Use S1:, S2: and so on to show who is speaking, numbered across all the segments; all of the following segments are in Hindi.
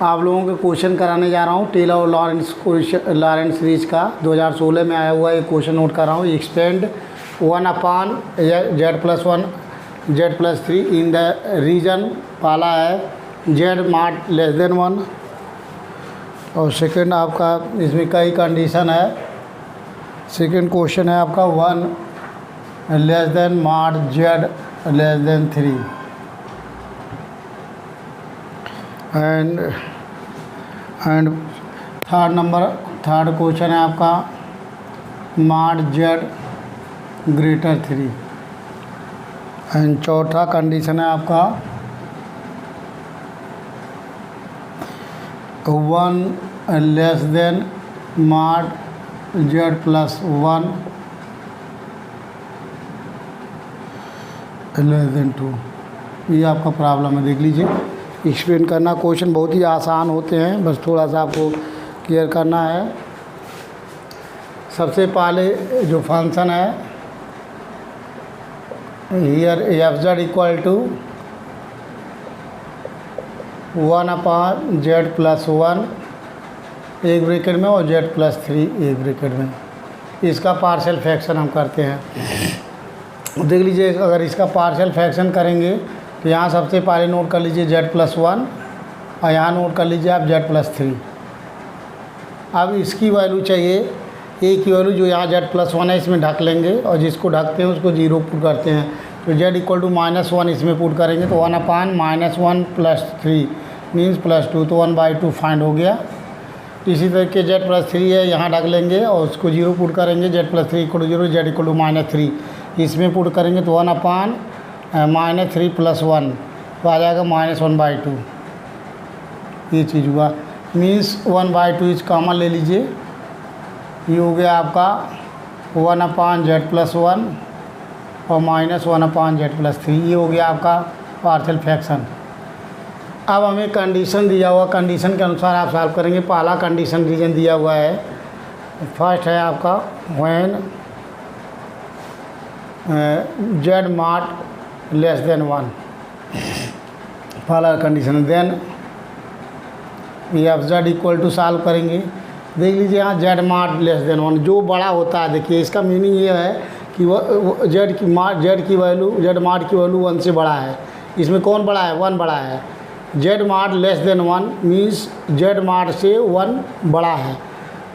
S1: आप लोगों के क्वेश्चन कराने जा रहा हूँ टेलर और लॉरेंस सीरीज का 2016 में आया हुआ एक क्वेश्चन नोट कर रहा हूँ। Expand 1/z+1 z+3 in the reason, पहला है z मार्ट लेस देन 1 और सेकंड आपका इसमें कई कंडीशन है। सेकंड क्वेश्चन है आपका 1 less than mart z less than 3 and third question है आपका मार्ट z ग्रेटर 3 एंड चौथा कंडीशन है आपका 1 less than mart z+1 less than 2। ये आपका प्रॉब्लम है, देख लीजिए। एक्सप्लेन करना क्वेश्चन बहुत ही आसान होते हैं, बस थोड़ा सा आपको क्लियर करना है। सबसे पहले जो फंक्शन है here fz equal to 1/z+1 एक ब्रैकेट में और z+3 एक ब्रैकेट में, इसका पार्शियल फ्रैक्शन हम करते हैं। देख लीजिए, अगर इसका पार्शियल फ्रैक्शन करेंगे तो यहाँ सबसे पहले नोट कर लीजिए z+1 और यहाँ नोट कर लीजिए आप z+3। अब इसकी वैल्यू चाहिए, ए की वैल्यू जो यहाँ z+1 है इसमें ढक लेंगे और जिसको ढकते हैं उसको 0 पुट करते हैं। तो z इक्वल टू -1 इसमें पुट करेंगे तो 1/-1+3 मीन्स +2, तो 1/2 फाइंड हो गया। इसी तरीके z+3 है, यहाँ ढक लेंगे और उसको 0 पुट करेंगे, z+3 equal to 0, z equal to -3 इसमें पुट करेंगे तो 1/-3+1 तो आ जाएगा -1/2। ये चीज़ हुआ, मीन्स 1/2 इस कॉमन ले लीजिए। ये हो गया आपका 1/z+1 और -1/z+3, ये हो गया आपका पार्शियल फ्रैक्शन। अब हमें कंडीशन दिया हुआ, कंडीशन के अनुसार आप सॉल्व करेंगे। पहला कंडीशन रीजन दिया हुआ है, फर्स्ट है आपका when z mod less than 1, पहला condition. Then fz equal to solve करेंगे। देख लीजिए यहाँ z मार्ट लेस देन 1 जो बड़ा होता है, देखिए इसका मीनिंग ये है कि वह z की मार्ट की वैल्यू z मार्ट की वैल्यू 1 से बड़ा है। इसमें कौन बड़ा है? 1 बड़ा है। z mod less than 1 means z mart से 1 बड़ा है।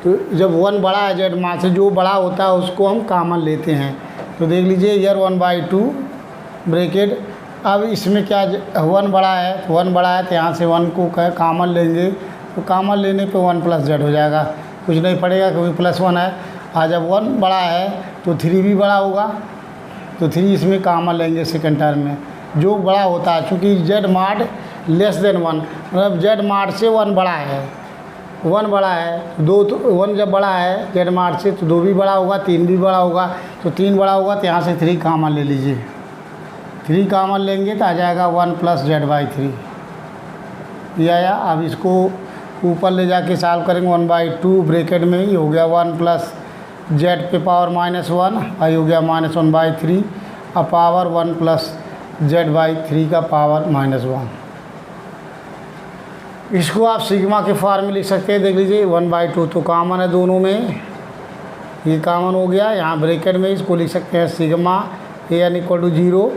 S1: तो जब 1 बड़ा है z मार्ट से, जो बड़ा होता है उसको हम कॉमन लेते हैं। तो देख लीजिए ईयर 1/2 ब्रैकेट। अब इसमें क्या 1 बड़ा है, तो 1 बड़ा है तो यहाँ से 1 को कॉमन लेंगे, तो कॉमन लेने पे 1+z हो जाएगा, कुछ नहीं पड़ेगा क्योंकि +1 है। और जब 1 बड़ा है तो 3 भी बड़ा होगा, तो 3 इसमें कॉमन लेंगे सेकेंड टर्म में, जो बड़ा होता है। चूँकि z मार्ट लेस देन 1 मतलब z मार्ट से 1 बड़ा है, 1 बड़ा है, 2 तो 1 जब बड़ा है z मार्ट से तो 2 भी बड़ा होगा, 3 भी बड़ा होगा। तो 3 बड़ा होगा तो यहाँ से 3 कॉमन ले लीजिए, 3 कॉमन लेंगे तो आ जाएगा 1+z/3 ये आया। अब इसको ऊपर ले जाके सॉल्व करेंगे 1/2 ब्रैकेट में, ही हो गया 1+z पे पावर -1 और ये हो गया -1/3 और पावर 1+z/3 का पावर -1। इसको आप सिग्मा के फॉर्म में लिख सकते हैं। देख लीजिए 1/2 तो कॉमन है दोनों में, ये कॉमन हो गया। यहाँ ब्रैकेट में इसको लिख सकते हैं sigma n equal to 0,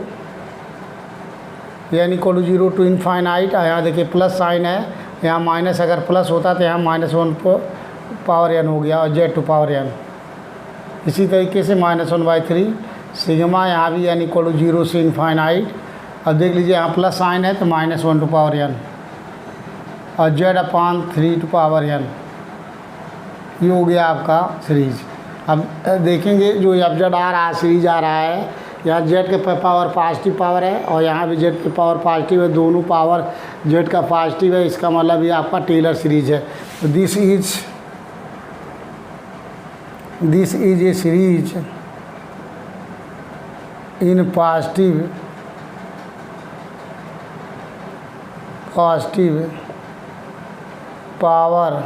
S1: n equal to 0 to infinite. यहाँ देखिए प्लस साइन है, यहाँ माइनस अगर प्लस होता तो यहाँ -1 पावर n हो गया और z टू पावर n। इसी तरीके से -1/3 सिग्मा, यहाँ भी n इक्वल टू 0 से इनफाइनाइट। अब देख लीजिए यहाँ प्लस साइन है तो -1 टू पावर n और z/3 टू पावर n। ये हो गया आपका सीरीज। अब देखेंगे जो fz आ रहा है, सीरीज आ रहा है, यहाँ z के पावर पॉजिटिव पावर है और यहाँ भी z के पावर पॉजिटिव है, दोनों पावर z का पॉजिटिव है। इसका मतलब ये आपका टेलर सीरीज है। तो this is a series in positive power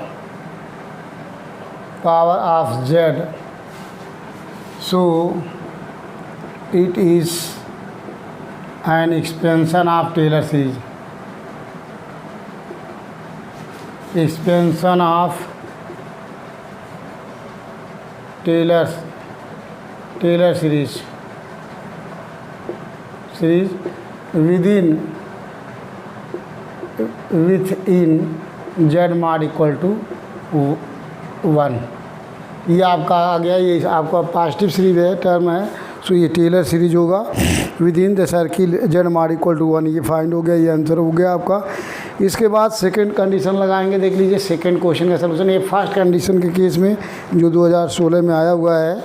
S1: of z, so it is an expansion of Taylor series। Expansion of Taylor series within z mod equal to 1। ये आपका आ गया, ये आपका पॉजिटिव सीरीज है, टर्म है, सो ये टेलर सीरीज होगा with in the circle Z mod equal to 1। ये फाइंड हो गया, ये आंसर हो गया आपका। इसके बाद सेकंड कंडीशन लगाएंगे। देख लीजिए सेकंड क्वेश्चन का सलूशन। ये फर्स्ट कंडीशन के केस में जो 2016 में आया हुआ है,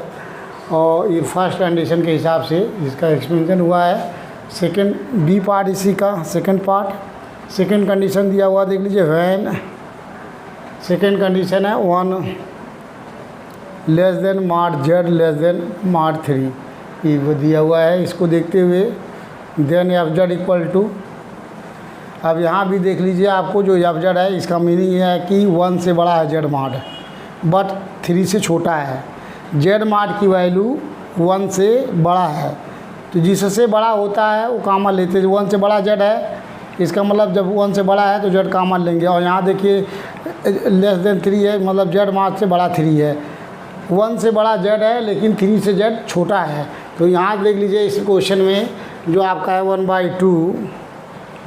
S1: और ये फर्स्ट कंडीशन के हिसाब से इसका एक्सपेंशन हुआ है। सेकंड बी पार्ट इसी का सेकंड पार्ट, सेकंड कंडीशन दिया हुआ देख लीजिए। व्हेन सेकंड कंडीशन है 1 लेस देन माड जेड लेस देन माड 3, ये वो दिया हुआ है। इसको देखते हुए then f z equal to, अब यहाँ भी देख लीजिए आपको जो एफ जेड है इसका मीनिंग ये है कि 1 से बड़ा है जेड माड, बट 3 से छोटा है। जेड माड की वैल्यू 1 से बड़ा है, तो जिससे बड़ा होता है वो कॉमन लेते हैं। 1 से बड़ा जेड है, इसका मतलब जब 1 से बड़ा है तो जेड कॉमन लेंगे। और यहाँ देखिए लेस देन 3 है, मतलब जेड माड से बड़ा 3 है। 1 से बड़ा जेड है लेकिन 3 से जेड छोटा है। तो यहाँ देख लीजिए इस क्वेश्चन में जो आपका है 1/2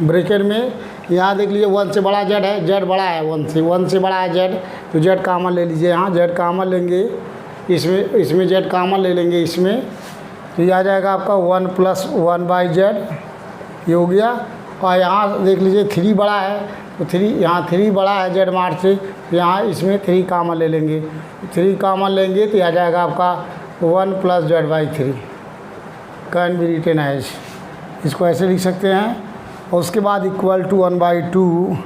S1: ब्रैकेट में, यहाँ देख लीजिए 1 से बड़ा जेड है, जेड बड़ा है 1 से बड़ा है जेड, तो जेड कॉमन ले लीजिए। यहाँ जेड कॉमन लेंगे, इसमें जेड कॉमन ले लेंगे इसमें, तो ये आ जाएगा आपका 1 + 1/z, ये हो गया। और यहाँ देख लीजिए 3 बड़ा है, तो 3 यहाँ 3 बड़ा है जेड माड से, तो यहाँ इसमें 3 कॉमन ले लेंगे। 3 कॉमन लेंगे तो आ जाएगा आपका 1 + z/3 can be written as, इसको ऐसे लिख सकते हैं। और उसके बाद इक्वल टू 1/2,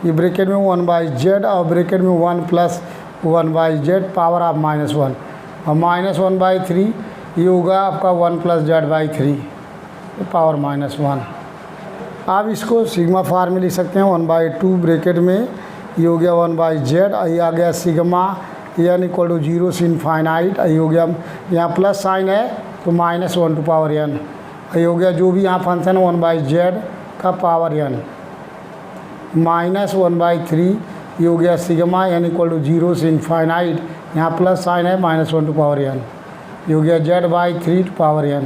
S1: ये ब्रैकेट में 1/z और ब्रैकेट में 1 + 1/z पावर ऑफ -1, और -1/3 ये होगा आपका 1 + z/3 पावर -1। आप इसको सिग्मा फार्म में लिख सकते हैं। 1/2 ब्रैकेट में ये हो गया 1/z, और ये आ गया सिग्मा n = 0 से इनफाइनाइट, ये हो गया, यहाँ प्लस साइन है तो -1 टू पावर n, ये हो गया जो भी यहाँ फंक्शन है 1/z का पावर n, -1/3 ये हो गया सिग्मा n = 0 से इनफाइनाइट, यहाँ प्लस साइन है -1 टू पावर n, ये हो गया z/3 टू पावर n।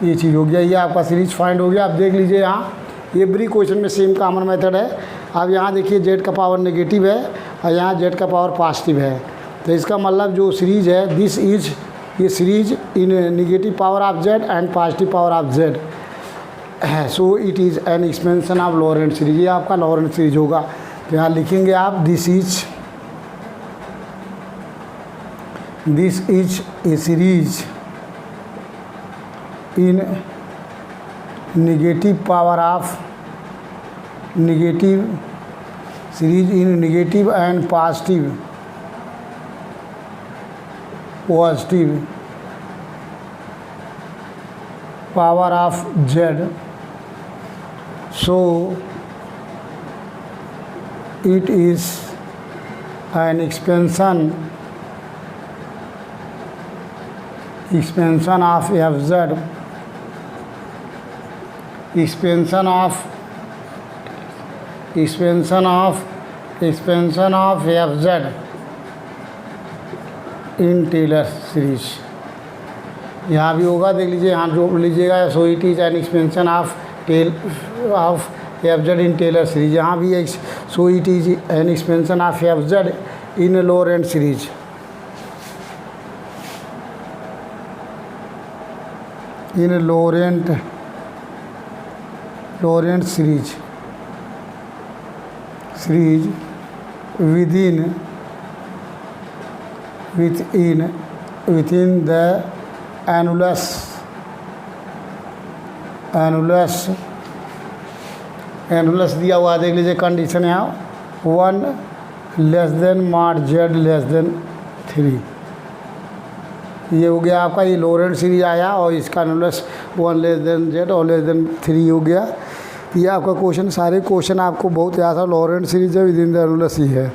S1: ये चीज़ हो गया, ये आपका सीरीज फाइंड हो गया। आप देख लीजिए यहाँ एवरी क्वेश्चन में सेम कॉमन मेथड है। अब यहाँ देखिए जेड का पावर नेगेटिव है और यहाँ जेड का पावर पॉजिटिव है, तो इसका मतलब जो सीरीज है दिस इज, ये series in negative power of z and positive power of z है, so it is an expansion of Laurent series. ये आपका लॉरेंट सीरीज होगा। तो यहाँ लिखेंगे आप this is a series in negative power of negative series in negative and positive power of z, so it is an expansion of f z, expansion of fz in Taylor series. यहाँ भी होगा, देख लीजिए यहाँ जो लीजिएगा, so it is an expansion of f z in Taylor series. यहाँ भी so it is an expansion of f z in Laurent series. In Laurent series within the annulus दिया हुआ देख लीजिए कंडीशन है 1 लेस देन माड जेड लेस देन 3, ये हो गया आपका, ये लॉरेंट सीरीज आया और इसका एनुलस 1 लेस देन जेड और लेस देन 3 हो गया। ये आपका क्वेश्चन, सारे क्वेश्चन आपको बहुत याद था, लॉरेंट सीरीज है विद इन द एनुलस ही है।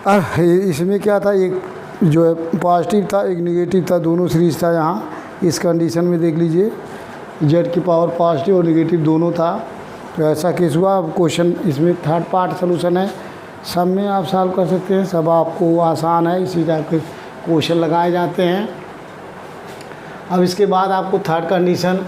S1: और इसमें क्या था, एक जो है पॉजिटिव था एक नेगेटिव था, दोनों सीरीज था। यहाँ इस कंडीशन में देख लीजिए जेड की पावर पॉजिटिव और नेगेटिव दोनों था। तो ऐसा केस हुआ। अब क्वेश्चन इसमें थर्ड पार्ट सोल्यूशन है, सब में आप सॉल्व कर सकते हैं, सब आपको आसान है, इसी टाइप के क्वेश्चन लगाए जाते हैं। अब इसके बाद आपको थर्ड कंडीशन,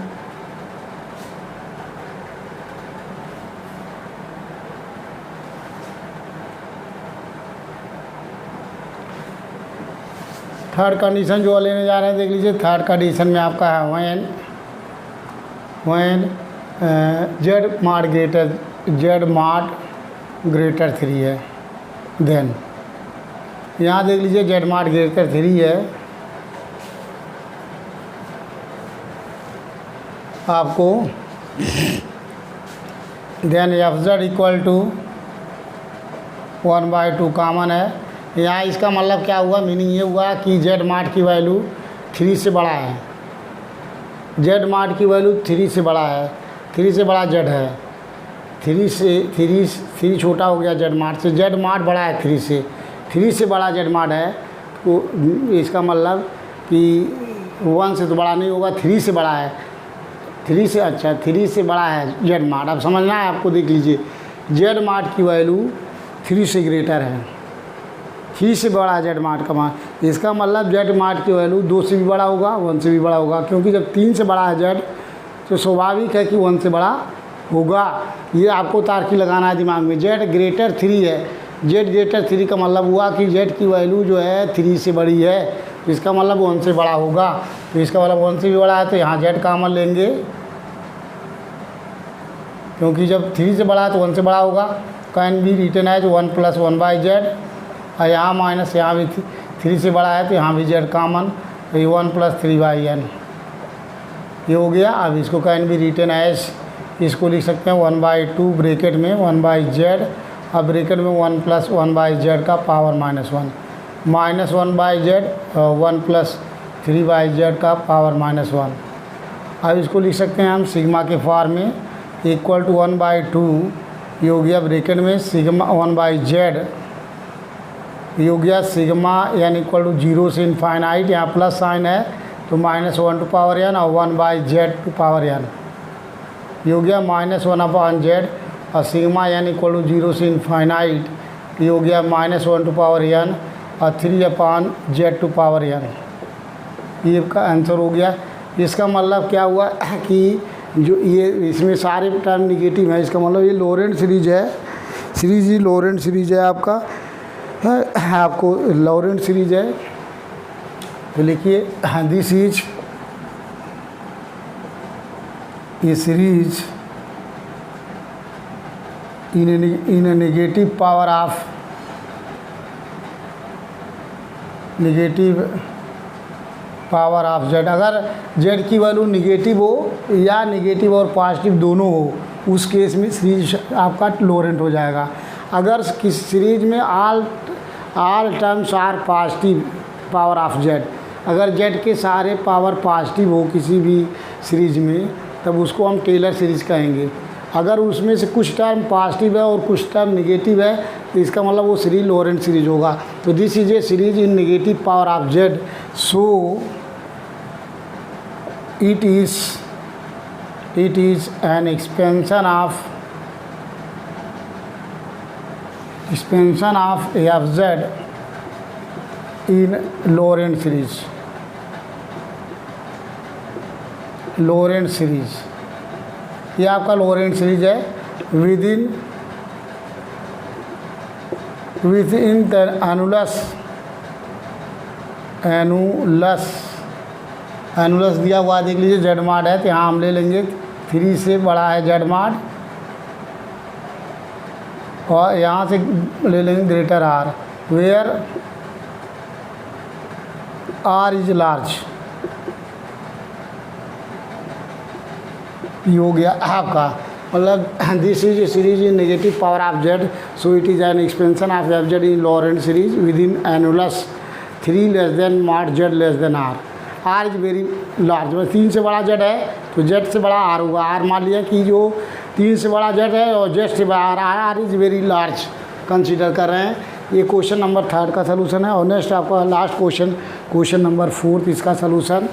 S1: थर्ड कंडीशन जो लेने जा रहे हैं देख लीजिए। थर्ड कंडीशन में आपका है व्हेन जेड मार्ट ग्रेटर 3 है, देन यहाँ देख लीजिए जेड मार्ट ग्रेटर 3 है, आपको then f z equal to 1/2 common है। यहाँ इसका मतलब क्या हुआ, मीनिंग ये हुआ कि जेड मार्ट की वैल्यू 3 से बड़ा है, जेड मार्ट की वैल्यू 3 से बड़ा है, 3 से बड़ा जेड है, 3 छोटा हो गया जेड मार्ट से, जेड मार्ट बड़ा है 3 से बड़ा जेड मार्ट है। तो इसका मतलब कि 1 से तो बड़ा नहीं होगा, 3 से बड़ा है, 3 से, अच्छा 3 से बड़ा है जेड मार्ट। अब समझना है आपको, देख लीजिए जेड मार्ट की वैल्यू 3 से ग्रेटर है, 3 से बड़ा जेड मार्ट का मान, इसका मतलब जेड मार्ट की वैल्यू 2 से भी बड़ा होगा, 1 से भी बड़ा होगा, क्योंकि जब 3 से बड़ा है जेड तो स्वाभाविक है कि 1 से बड़ा होगा। ये आपको तार्किक लगाना है दिमाग में। जेड ग्रेटर 3 है, जेड ग्रेटर 3 का मतलब हुआ कि जेड की वैल्यू जो है 3 से बड़ी है, तो इसका मतलब 1 से बड़ा होगा, तो इसका मतलब 1 से भी बड़ा है, तो यहाँ जेड कॉमन लेंगे, क्योंकि जब 3 से बड़ा है तो 1 से बड़ा होगा। Can be written as 1 + 1/z, और यहाँ माइनस, यहाँ भी 3 से बड़ा है तो यहाँ भी जेड कॉमन, तो ये 1 + 3/n ये हो गया। अब इसको कैन बी रिटन एज, इसको लिख सकते हैं 1/2 ब्रैकेट में 1/z, अब ब्रैकेट में 1 + 1/z का पावर -1, -1/z 1 + 3/z का पावर -1। अब इसको लिख सकते हैं हम सिग्मा के फॉर्म में, इक्वल टू 1/2, ये हो गया ब्रैकेट में सिग्मा 1/z, ये हो गया सिग्मा n इक्वल टू 0 से इनफाइनाइट, यहाँ प्लस साइन है तो -1 टू पावर n और 1/z टू पावर n, ये हो गया -1/z, और सिग्मा n इक्वल टू 0 से इनफाइनाइट, ये हो गया -1 टू पावर n और 3/z टू पावर n, ये का आंसर हो गया। इसका मतलब क्या हुआ कि जो ये इसमें सारे टर्म निगेटिव है, इसका मतलब ये लॉरेंट सीरीज है, ये लॉरेंट सीरीज है आपका, आपको लॉरेंट सीरीज है। तो लिखिए दिस इज ये series in A negative power of z. अगर जेड की वैल्यू निगेटिव हो या निगेटिव और पॉजिटिव दोनों हो, उस केस में सीरीज आपका लॉरेंट हो जाएगा। अगर किस सीरीज में all terms are positive power of z, अगर जेड के सारे पावर पॉजिटिव हो किसी भी सीरीज में, तब उसको हम टेलर सीरीज कहेंगे। अगर उसमें से कुछ टर्म पॉजिटिव है और कुछ टर्म निगेटिव है, तो इसका मतलब वो सीरीज लॉरेंट सीरीज होगा। तो this is a series in negative power of z, so it is an expansion of fz in Lorentz series, ये आपका लॉरेंट सीरीज है विद इन द एनुलस दिया हुआ देख लीजिए, जेड मार्ट है तो यहाँ हम ले लेंगे 3 से बड़ा है जेड मार्ट, और यहाँ से ले लेंगे greater r, where r is large, ये हो गया आपका मतलब this is a series in negative power of z, so it is an expansion of f z in Laurent series within annulus 3 less than mod z less than r. R is very large, मतलब 3 से बड़ा जेड है तो जेड से बड़ा आर होगा। आर मान लिया कि जो 3 से बड़ा जेड है और जेड से बड़ा R is very large consider कर रहे हैं। ये क्वेश्चन नंबर 3 का सलूशन है। और नेक्स्ट आपका लास्ट क्वेश्चन नंबर 4 इसका सलूशन,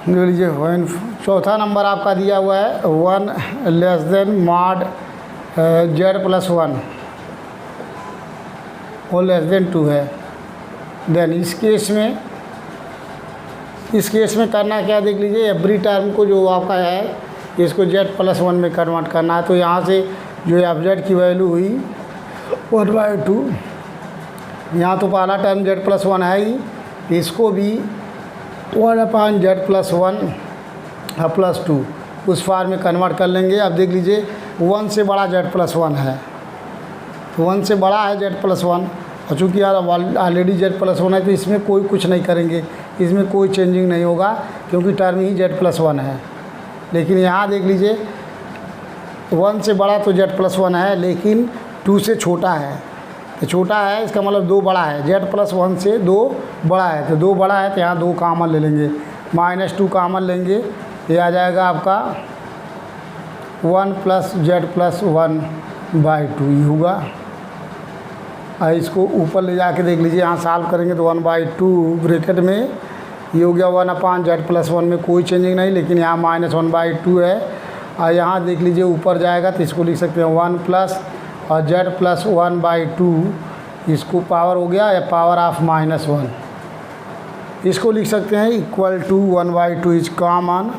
S1: देख लीजिए व्हेन, चौथा नंबर आपका दिया हुआ है 1 लेस देन मॉड z+1 और लेस देन 2 है। देन इस केस में करना क्या, देख लीजिए एवरी टर्म को जो आपका है इसको z+1 में कन्वर्ट करना है। तो यहाँ से जो f(z) की वैल्यू हुई 1/2, यहाँ तो पहला टर्म z+1 है ही, इसको भी 1/z+1 + 2 उस फार्म में कन्वर्ट कर लेंगे। अब देख लीजिए 1 से बड़ा z+1 है, 1 से बड़ा है z+1, और चूँकि यार ऑलरेडी z+1 है तो इसमें कोई कुछ नहीं करेंगे, इसमें कोई चेंजिंग नहीं होगा क्योंकि टर्म ही z+1 है। लेकिन यहाँ देख लीजिए 1 से बड़ा तो z+1 है, लेकिन 2 से छोटा है, तो छोटा है इसका मतलब 2 बड़ा है, z+1 से 2 बड़ा है, तो 2 बड़ा है तो यहाँ 2 कॉमन ले लेंगे, -2 कॉमन लेंगे, ये आ जाएगा आपका 1 + z+1/2 ही होगा। और इसको ऊपर ले जाके देख लीजिए, यहाँ सॉल्व करेंगे तो 1/2 ब्रैकेट में ये हो गया 1/z+1 में कोई चेंजिंग नहीं, लेकिन यहाँ -1/2 है। और यहाँ देख लीजिए ऊपर जाएगा तो इसको लिख सकते हैं 1 + और z+1/2, इसको पावर हो गया या पावर ऑफ -1, इसको लिख सकते हैं = 1/2 इज कॉमन,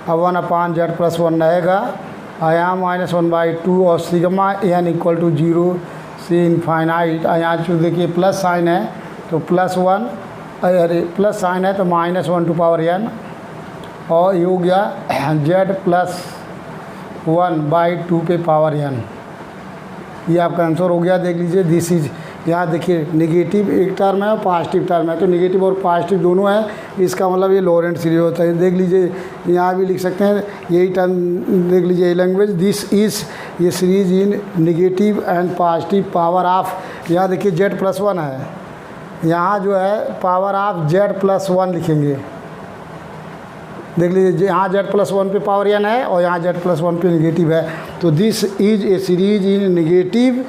S1: और 1/z+1 रहेगा, और यहाँ -1/2 और सिग्मा n = 0 से इनफाइनाइट। यहाँ जो देखिए प्लस साइन है तो +1, अरे प्लस साइन है तो -1/n, और ये हो गया z+1/2 पे पावर n, ये आपका आंसर हो गया। देख लीजिए दिस इज, यहाँ देखिए नेगेटिव एक टर्म है और पॉजिटिव टर्म है, तो नेगेटिव और पॉजिटिव दोनों है, इसका मतलब ये लॉरेंट सीरीज होता है। देख लीजिए यहाँ भी लिख सकते हैं यही टर्म, देख लीजिए ये लैंग्वेज, दिस इज़ ये series in negative and positive power of, यहाँ देखिए z+1 है, यहाँ जो है पावर ऑफ z+1 लिखेंगे। देख लीजिए यहाँ z+1 पे पावर n है और यहाँ z+1 पे नेगेटिव है, तो this is a series in negative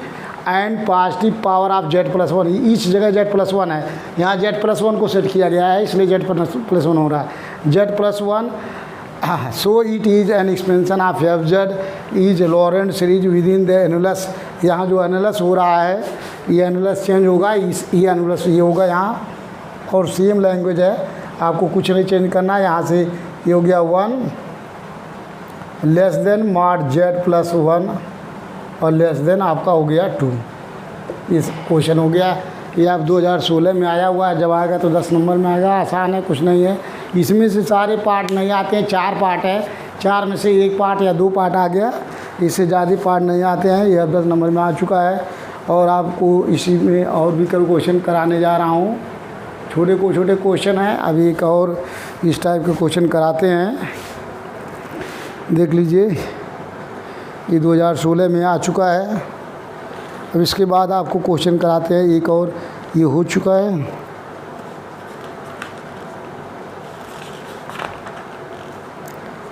S1: and positive power of z+1, इस जगह z+1 है, यहाँ z+1 को सेट किया गया है इसलिए z+1 हो रहा है, z+1। So it is an expansion of f(z) is Laurent series with in the annulus, यहाँ जो एनुलस हो रहा है ये एनुलस चेंज होगा, ये एनुलस ये होगा यहाँ, और सेम लैंग्वेज है, आपको कुछ नहीं चेंज करना है। यहाँ से ये हो गया 1 लेस देन मॉड z+1 और लेस देन आपका हो गया 2, इस क्वेश्चन हो गया। ये आप 2016 में आया हुआ है, जब आएगा तो 10 नंबर में आएगा, आसान है, कुछ नहीं है। इसमें से सारे पार्ट नहीं आते हैं, 4 पार्ट है, 4 में से 1 पार्ट या 2 पार्ट आ गया, इससे ज़्यादा पार्ट नहीं आते हैं। ये 10 नंबर में आ चुका है, और आपको इसी में और भी कल क्वेश्चन कराने जा रहा हूँ, छोटे क्वेश्चन हैं, अभी एक और इस टाइप के क्वेश्चन कराते हैं। देख लीजिए ये 2016 में आ चुका है, अब इसके बाद आपको क्वेश्चन कराते हैं, एक और ये हो चुका है।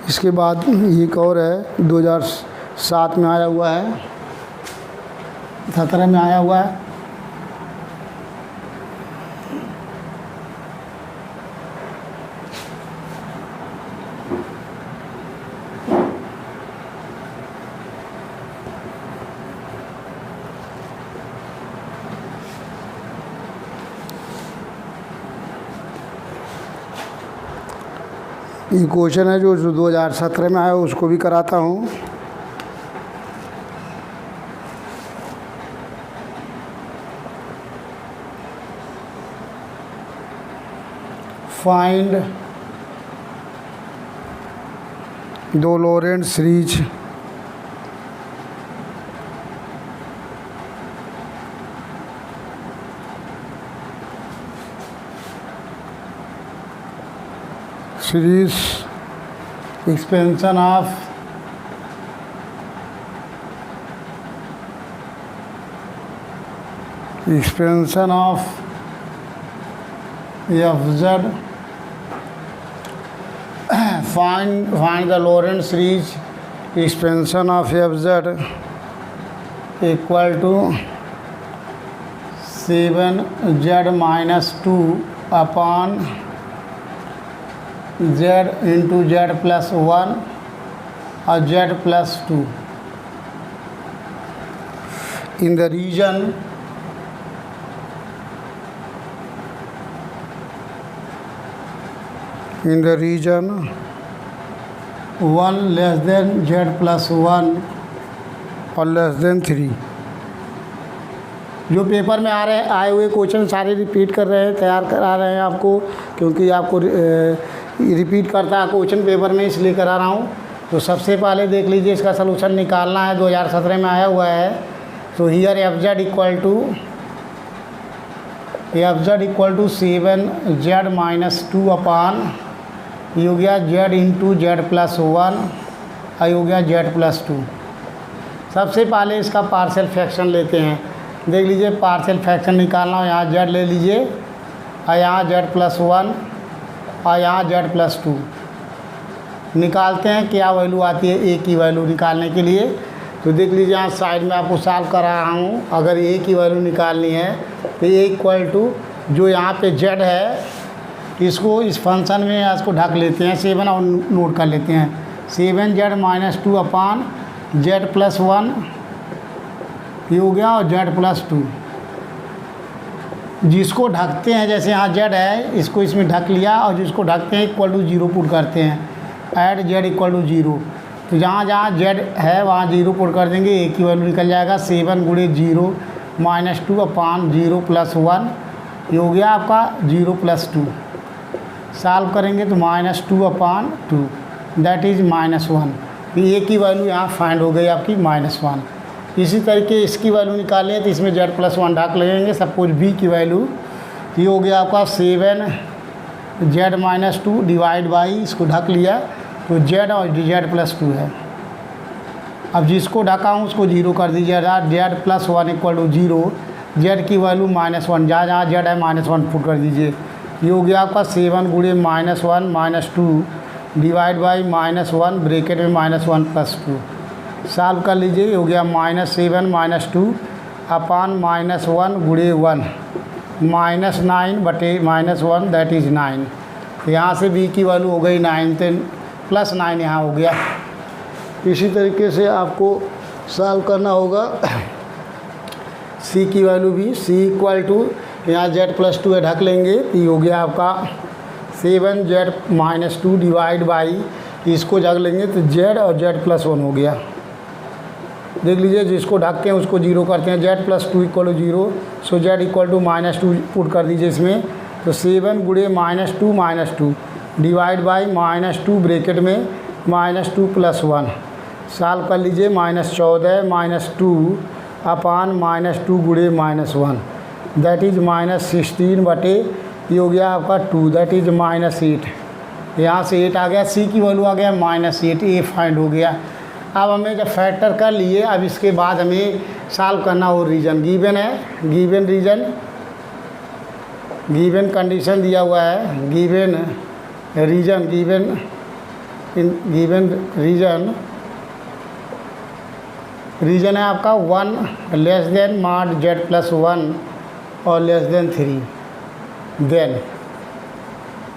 S1: इसके बाद एक और है 2007 में आया हुआ है, 17 में आया हुआ है। ये क्वेश्चन है जो 2017 में आया, उसको भी कराता हूँ। Find the Laurent series expansion of f(z). Find the Lorentz series expansion of f(z) equal to 7z - 2 upon z into z plus 1 और z plus 2 in the region in the region 1 less than z plus 1 और लेस देन 3। जो पेपर में आए हुए क्वेश्चन सारे रिपीट कर रहे हैं, तैयार करा रहे हैं आपको, क्योंकि आपको रिपीट करता है क्वेश्चन पेपर में, इसलिए करा रहा हूँ। तो सबसे पहले देख लीजिए, इसका सलूशन निकालना है, 2017 में आया हुआ है। तो here f z equal to 7z minus 2 upon ये हो गया z इंटू जेड प्लस 1 और ये हो गया z प्लस 2। सबसे पहले इसका पार्शियल फ्रैक्शन लेते हैं। देख लीजिए, पार्शियल फ्रैक्शन निकालना हो, यहाँ z ले लीजिए और यहाँ z प्लस 1 और यहाँ z प्लस 2 निकालते हैं। क्या वैल्यू आती है a की वैल्यू निकालने के लिए? तो देख लीजिए, यहाँ साइड में आपको सॉल्व करा रहा हूँ। अगर a की वैल्यू निकालनी है तो a इक्वल टू जो यहाँ पे z है, इसको इस फंक्शन में इसको ढक लेते हैं 7 और नोट कर लेते हैं 7z माइनस 2 अपान z प्लस 1 ये हो गया और z प्लस 2। जिसको ढकते हैं, जैसे यहाँ z है, इसको इसमें ढक लिया, और जिसको ढकते हैं इक्वल टू 0 पुट करते हैं, ऐड z इक्वल टू 0। तो जहाँ जहाँ z है वहाँ 0 पुट कर देंगे, a की वैल्यू निकल जाएगा 7 गुणे 0 माइनस 2 अपान 0 प्लस 1 ये हो गया आपका 0 प्लस 2। सॉल्व करेंगे तो minus 2 upon 2 that is minus 1। तो ए की वैल्यू यहाँ फाइंड हो गई आपकी -1। इसी तरीके इसकी वैल्यू निकालें तो इसमें z प्लस 1 ढक लगेंगे, सपोज b की वैल्यू। ये हो गया आपका 7z माइनस 2 डिवाइड बाई, इसको ढक लिया तो z और z प्लस 2 है। अब जिसको ढका हूँ उसको 0 कर दीजिएगा, z plus 1 equal to 0, z की वैल्यू -1, जहाँ जहाँ z है -1 पुट कर दीजिए। ये हो गया आपका 7 गुणे -1 माइनस 2 डिवाइड बाई -1 ब्रैकेट में -1 प्लस 2। सॉल्व कर लीजिए, ये हो गया -7 माइनस 2 अपान -1 गुणे 1 -9 बटे -1 दैट इज़ 9। यहाँ से b की वैल्यू हो गई 9, तो प्लस 9 यहाँ हो गया। इसी तरीके से आपको सॉल्व करना होगा c की वैल्यू भी। c इक्वल टू यहाँ z प्लस 2 है, ढक लेंगे, ये हो गया आपका 7z माइनस 2 डिवाइड बाई, इसको ढक लेंगे तो z और z प्लस 1 हो गया। देख लीजिए, जिसको ढकते हैं उसको 0 करते हैं, z प्लस 2 इक्वल टू 0, सो z इक्वल टू -2 पुट कर दीजिए इसमें। तो 7 गुणे -2 डिवाइड बाई -2 ब्रैकेट में -2 प्लस 1। सॉल्व कर लीजिए, -14 -2 अपान -2 गुणे -1 दैट इज़ -16 बटे ये हो गया आपका 2 दैट इज़ -8। यहाँ से 8 आ गया, c की वैल्यू आ गया -8, a फाइंड हो गया। अब हमें जब फैक्टर कर लिए, अब इसके बाद हमें सॉल्व करना हो रीजन। गिवन है, गिवन रीजन, गिवन कंडीशन दिया हुआ है, गिवन रीजन, गिवन रीजन है आपका 1 less than mod z plus 1 और लेस देन 3। देन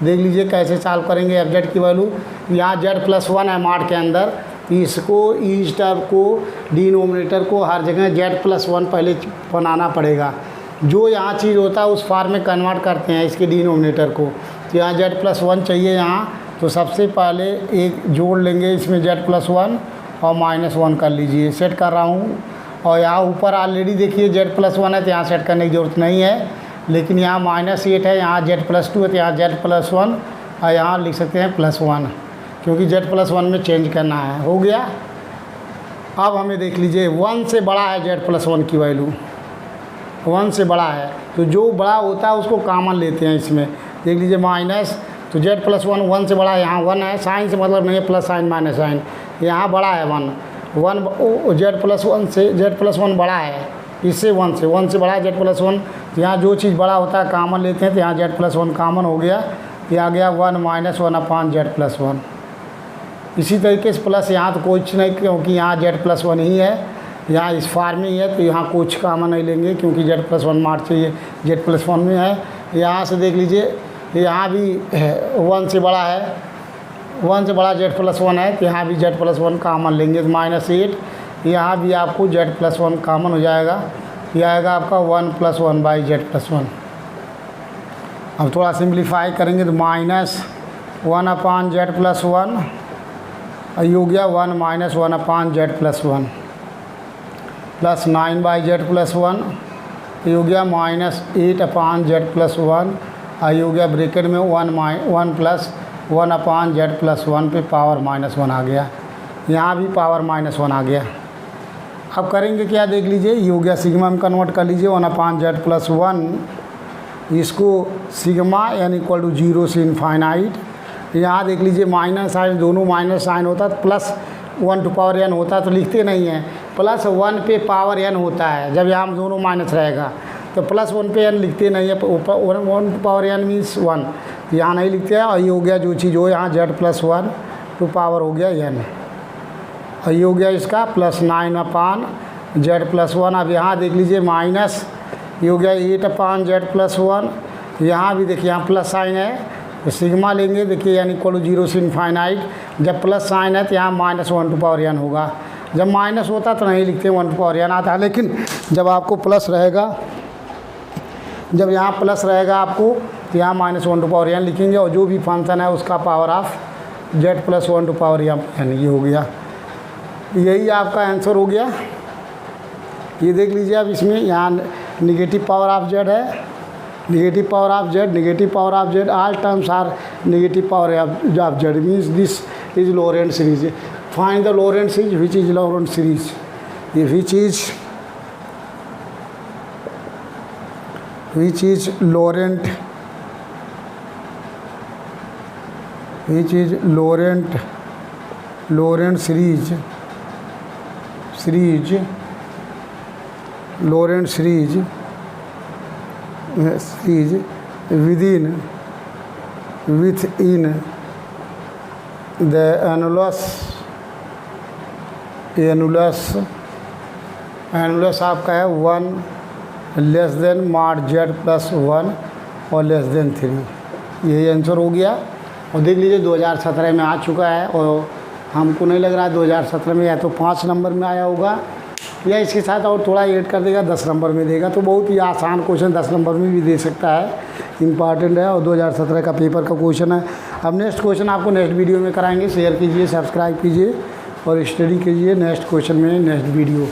S1: देख लीजिए कैसे सॉल्व करेंगे। एफ जेड की वैल्यू यहाँ z प्लस 1 है मॉड के अंदर, इसको इस टर्म को डिनोमिनेटर को हर जगह z प्लस 1 पहले बनाना पड़ेगा। जो यहाँ चीज़ होता है उस फॉर्म में कन्वर्ट करते हैं इसके डिनोमिनेटर को। तो यहाँ z प्लस 1 चाहिए यहाँ, तो सबसे पहले एक जोड़ लेंगे इसमें z प्लस 1 और -1 कर लीजिए। सेट कर रहा हूँ, और यहाँ ऊपर ऑलरेडी देखिए z प्लस 1 है तो यहाँ सेट करने की ज़रूरत नहीं है, लेकिन यहाँ -8 है, यहाँ z प्लस 2 है तो यहाँ z प्लस 1 और यहाँ लिख सकते हैं +1, क्योंकि z प्लस 1 में चेंज करना है। हो गया। अब हमें देख लीजिए 1 से बड़ा है z प्लस 1 की वैल्यू, 1 से बड़ा है, तो जो बड़ा होता है उसको कॉमन लेते हैं इसमें। देख लीजिए माइनस, तो z प्लस 1 से बड़ा है, यहाँ 1 है, साइन से मतलब नहीं है प्लस साइन माइनस साइन, यहाँ बड़ा है 1 z प्लस 1 से z प्लस 1 बड़ा है, इससे 1 से बड़ा है z प्लस 1। तो यहाँ जो चीज़ बड़ा होता है कॉमन लेते हैं, तो यहाँ z प्लस 1 कॉमन हो गया, ये आ गया 1 - 1 अपान z प्लस 1। इसी तरीके से प्लस यहाँ तो कुछ नहीं, क्योंकि यहाँ z प्लस 1 ही है, यहाँ इस फार्म में ही है, तो यहाँ कुछ कॉमन नहीं लेंगे क्योंकि z प्लस 1 मार्क चाहिए, z प्लस 1 में है। यहाँ से देख लीजिए यहाँ भी 1 से बड़ा है, 1 से बड़ा z+1 है तो यहाँ भी z+1 कॉमन लेंगे तो -8, यहाँ भी आपको z+1 कॉमन हो जाएगा, यह आएगा आपका 1 + 1/z+1। अब थोड़ा सिंप्लीफाई करेंगे तो -1/z+1 ये हो गया 1 - 1/z+1 प्लस 9/z+1 ये हो गया -8/z+1 ये हो गया ब्रैकेट में 1 + 1/z+1 पे पावर -1 आ गया, यहाँ भी पावर -1 आ गया। अब करेंगे क्या देख लीजिए, ये हो गया सिग्मा में कन्वर्ट कर लीजिए 1/z+1, इसको सिग्मा n = 0 से इनफाइनाइट। यहाँ देख लीजिए माइनस साइन, दोनों माइनस साइन होता तो +1/n होता तो लिखते नहीं हैं, +1 पे पावर n होता है। जब यहाँ दोनों माइनस रहेगा तो +1 पे n लिखते नहीं है, 1/n मीन्स 1, तो यहाँ नहीं लिखते हैं। और ये हो गया जो चीज़ हो यहाँ z+1 टू पावर हो गया n, और ये हो गया इसका +9/z+1। अब यहाँ देख लीजिए माइनस, ये हो गया 8/z+1, यहाँ भी देखिए यहाँ प्लस साइन है तो सिग्मा लेंगे, देखिए n = 0 से इनफाइनाइट। जब प्लस साइन है तो यहाँ -1/n होगा, जब माइनस होता तो नहीं लिखते 1/n आता है, लेकिन जब आपको प्लस रहेगा, जब यहाँ प्लस रहेगा आपको तो यहाँ -1/n लिखेंगे, और जो भी फंक्शन है उसका पावर ऑफ z+1/n ये हो गया। यही आपका आंसर हो गया। ये देख लीजिए अब इसमें यहाँ नेगेटिव पावर ऑफ z है, negative power of z, negative power of z, all terms are negative power of z means this is Laurent series. Find the Laurent series, which is Laurent series, ये which is Laurent series within the annulus आपका है 1 mod z+1 और <3। यही आंसर हो गया। और देख लीजिए 2017 में आ चुका है, और हमको नहीं लग रहा है 2017 में या तो 5 नंबर में आया होगा या इसके साथ और थोड़ा ऐड कर देगा 10 नंबर में देगा, तो बहुत ही आसान क्वेश्चन 10 नंबर में भी दे सकता है, इम्पॉर्टेंट है और 2017 का पेपर का क्वेश्चन है। अब नेक्स्ट क्वेश्चन आपको नेक्स्ट वीडियो में कराएंगे, शेयर कीजिए, सब्सक्राइब कीजिए और स्टडी कीजिए नेक्स्ट क्वेश्चन में नेक्स्ट वीडियो।